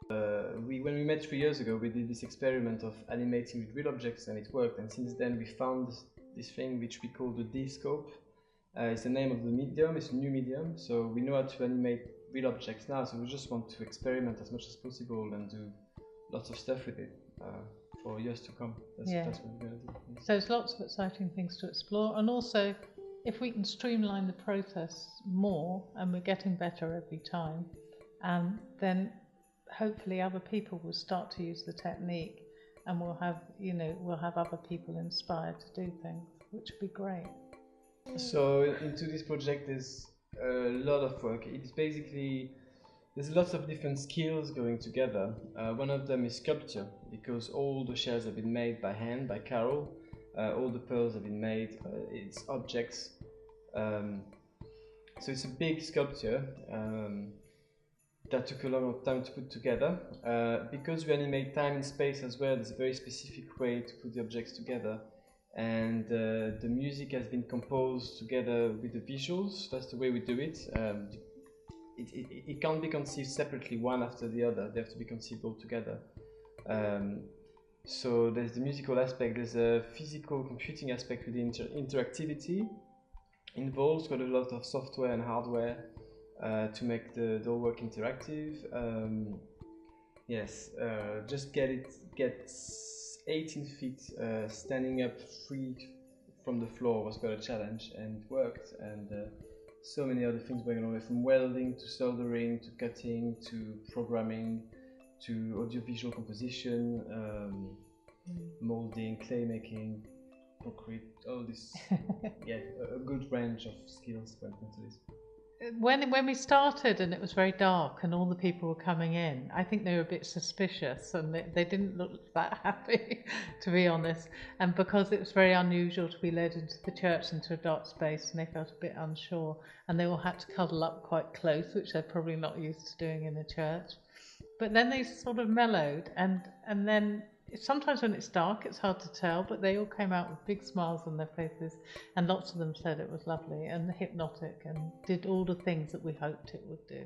When we met 3 years ago, we did this experiment of animating with real objects, and it worked. And since then, we found this thing which we call the Dscope. It's the name of the medium. It's a new medium, so we know how to animate real objects now. So we just want to experiment as much as possible and do lots of stuff with it for years to come. That's what we're going to do. So there's lots of exciting things to explore, and also if we can streamline the process more, and we're getting better every time, then hopefully other people will start to use the technique, and we'll have other people inspired to do things, which would be great. So into this project there's a lot of work. It's basically, there's lots of different skills going together. One of them is sculpture, because all the shells have been made by hand, by Carol. All the pearls have been made. It's objects. So it's a big sculpture that took a lot of time to put together. Because we animate time and space as well, there's a very specific way to put the objects together. And the music has been composed together with the visuals. That's the way we do it. It can't be conceived separately, one after the other. They have to be conceived all together. So there's the musical aspect, there's a physical computing aspect with the interactivity involved. Got a lot of software and hardware to make the whole work interactive. Just get 18 feet standing up free from the floor was quite a challenge, and it worked. And so many other things going on, from welding to soldering to cutting to programming to audiovisual composition, molding, clay making, concrete, all this. A good range of skills went into this. When we started and it was very dark and all the people were coming in, I think they were a bit suspicious, and they didn't look that happy, to be honest. And because it was very unusual to be led into the church, into a dark space, and they felt a bit unsure, and they all had to cuddle up quite close, which they're probably not used to doing in a church. But then they sort of mellowed, and then sometimes when it's dark it's hard to tell, but they all came out with big smiles on their faces, and lots of them said it was lovely and hypnotic and did all the things that we hoped it would do.